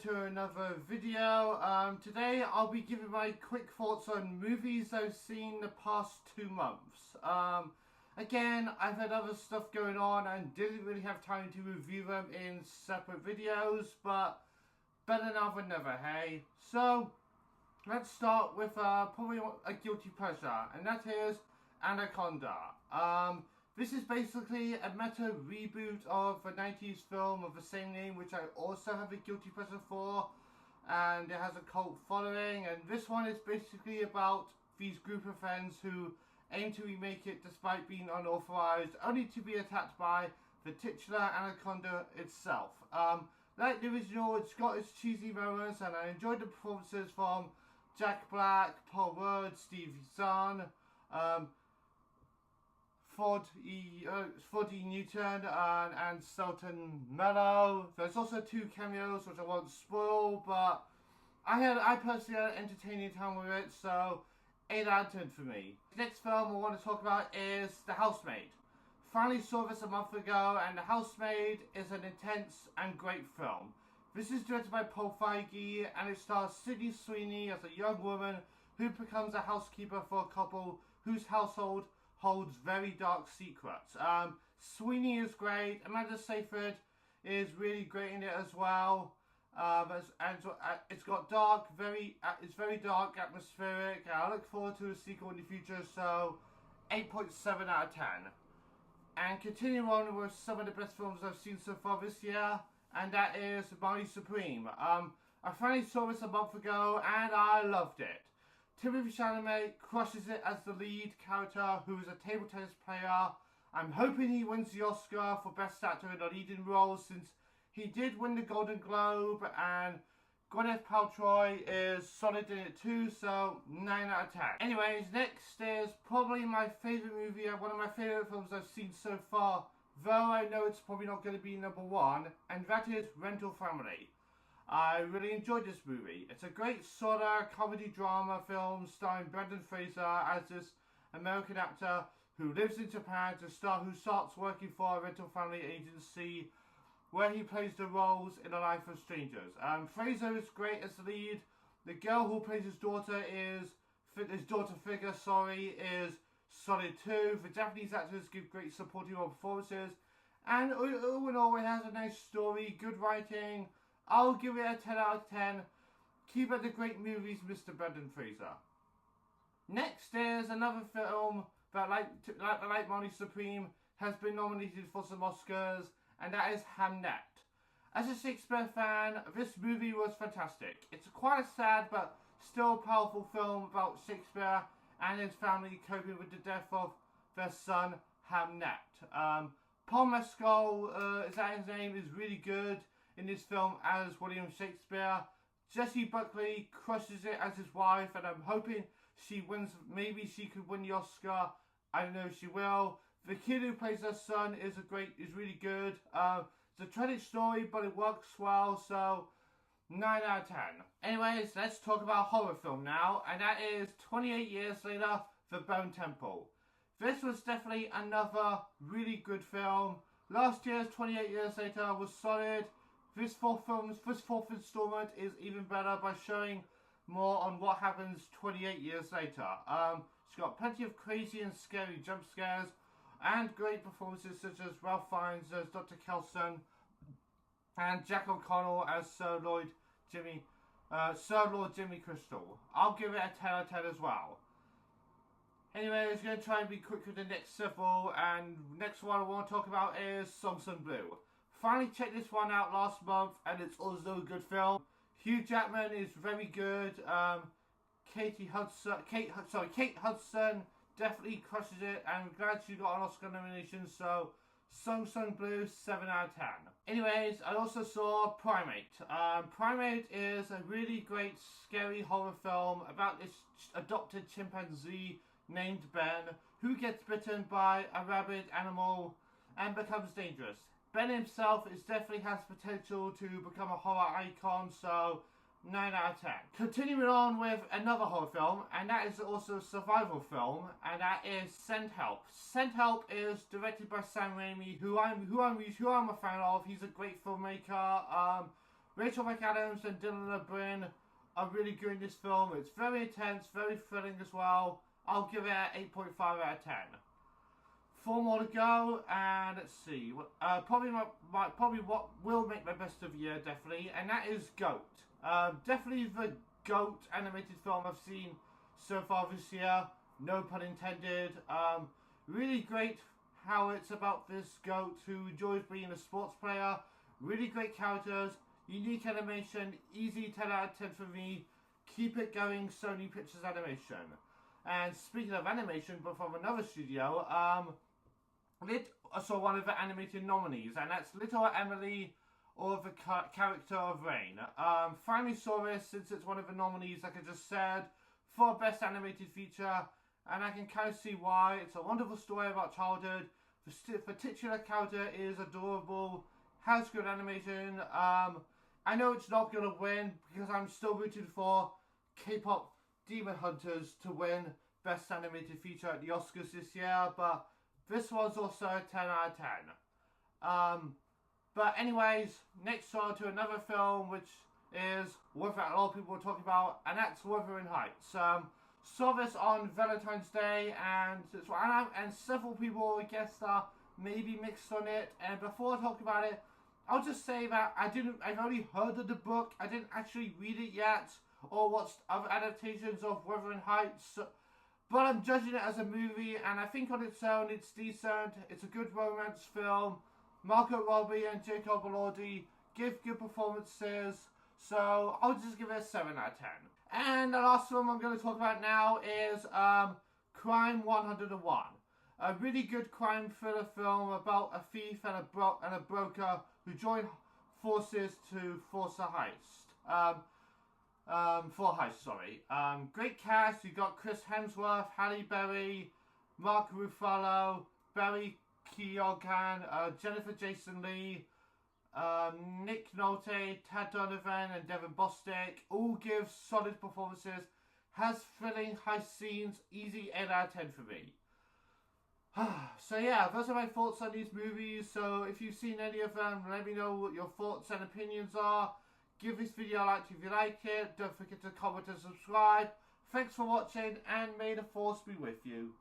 to another video. Today I'll be giving my quick thoughts on movies I've seen the past 2 months. Again, I've had other stuff going on and didn't really have time to review them in separate videos, but better now than never, hey? So, let's start with probably a guilty pleasure, and that is Anaconda. This is basically a meta reboot of a 90s film of the same name, which I also have a guilty pleasure for, and it has a cult following. And this one is basically about these group of friends who aim to remake it despite being unauthorized, only to be attacked by the titular Anaconda itself. Like the original, it's got its cheesy moments, and I enjoyed the performances from Jack Black, Paul Rudd, Steve Zahn, Ford E. Newton and Selton Mello. There's also 2 cameos which I won't spoil, but I personally had an entertaining time with it, so 8 out of 10 for me. The next film I want to talk about is The Housemaid. Finally saw this a month ago, and The Housemaid is an intense and great film. This is directed by Paul Feige, and it stars Sydney Sweeney as a young woman who becomes a housekeeper for a couple whose household holds very dark secrets. Sweeney is great. Amanda Seyfried is really great in it as well. It's got it's very dark, atmospheric. I look forward to a sequel in the future, so 8.7 out of 10. And continuing on with some of the best films I've seen so far this year, and that is Marley Supreme. I finally saw this a month ago, and I loved it. Timothée Chalamet crushes it as the lead character, who is a table tennis player. I'm hoping he wins the Oscar for Best Actor in a leading role, since he did win the Golden Globe, and Gwyneth Paltrow is solid in it too, so 9 out of 10. Anyways, next is probably my favourite movie, one of my favourite films I've seen so far, though I know it's probably not going to be number 1, and that is Rental Family. I really enjoyed this movie. It's a great sort of comedy drama film starring Brendan Fraser as this American actor who lives in Japan who starts working for a rental family agency where he plays the roles in the life of strangers. Fraser is great as the lead. The girl who plays his daughter is solid too. The Japanese actors give great supporting role performances, and all in all, it has a nice story, good writing. I'll give it a 10 out of 10. Keep up the great movies, Mr. Brendan Fraser. Next is another film that, like Marley Supreme, has been nominated for some Oscars, and that is Hamnet. As a Shakespeare fan, this movie was fantastic. It's quite a sad but still powerful film about Shakespeare and his family coping with the death of their son, Hamnet. Paul Mescal, is that his name, is really good in this film as William Shakespeare. Jessie Buckley crushes it as his wife, and I'm hoping she wins. Maybe she could win the Oscar. I don't know if she will. The kid who plays her son is really good. It's a tragic story, but it works well, so 9 out of 10. Anyways, let's talk about a horror film now, and that is 28 Years Later, The Bone Temple. This was definitely another really good film. Last year's 28 Years Later was solid. This fourth installment is even better by showing more on what happens 28 years later. It's got plenty of crazy and scary jump scares, and great performances such as Ralph Fiennes as Dr. Kelson, and Jack O'Connell as Sir Lord Jimmy Crystal. I'll give it a 10 out of 10 as well. Anyway, I'm going to try and be quick with the next several, and next one I want to talk about is Song Sung Blue. Finally checked this one out last month, and it's also a good film. Hugh Jackman is very good. Kate Hudson definitely crushes it, and I'm glad she got an Oscar nomination, so Song Sung Blue, 7 out of 10. Anyways, I also saw Primate. Primate is a really great scary horror film about this adopted chimpanzee named Ben, who gets bitten by a rabid animal and becomes dangerous. Ben himself definitely has potential to become a horror icon, so 9 out of 10. Continuing on with another horror film, and that is also a survival film, and that is Send Help. Send Help is directed by Sam Raimi, who I'm a fan of. He's a great filmmaker. Rachel McAdams and Dylan O'Brien are really good in this film. It's very intense, very thrilling as well. I'll give it an 8.5 out of 10. 4 more to go, and let's see. Probably what will make my best of the year, definitely, and that is GOAT. Definitely the GOAT animated film I've seen so far this year. No pun intended. Really great how it's about this GOAT who enjoys being a sports player. Really great characters, unique animation, easy 10 out of 10 for me. Keep it going, Sony Pictures Animation. And speaking of animation, but from another studio, I saw one of the animated nominees, and that's Little Emily, or the character of Rain. Finally saw this since it's one of the nominees, like I just said, for Best Animated Feature, and I can kind of see why. It's a wonderful story about childhood. The titular character is adorable, has good animation. I know it's not going to win because I'm still rooting for K-pop Demon Hunters to win Best Animated Feature at the Oscars this year, but this one's also a 10 out of 10. But anyways, next on to another film, which is one that a lot of people are talking about, and that's Wuthering Heights. Saw this on Valentine's Day, and several people, I guess, are maybe mixed on it. And before I talk about it, I'll just say that I've only heard of the book. I didn't actually read it yet, or watched other adaptations of Wuthering Heights. But I'm judging it as a movie, and I think on its own it's decent. It's a good romance film. Margot Robbie and Jacob Elordi give good performances, so I'll just give it a 7 out of 10. And the last film I'm going to talk about now is Crime 101. A really good crime thriller film about a thief and a broker who join forces to force a heist. Great cast. You got Chris Hemsworth, Halle Berry, Mark Ruffalo, Barry Keoghan, Jennifer Jason Leigh, Nick Nolte, Tad Donovan, and Devin Bostic. All give solid performances. Has thrilling heist scenes. Easy 8 out of 10 for me. So yeah, those are my thoughts on these movies. So if you've seen any of them, let me know what your thoughts and opinions are. Give this video a like if you like it. Don't forget to comment and subscribe. Thanks for watching, and may the force be with you.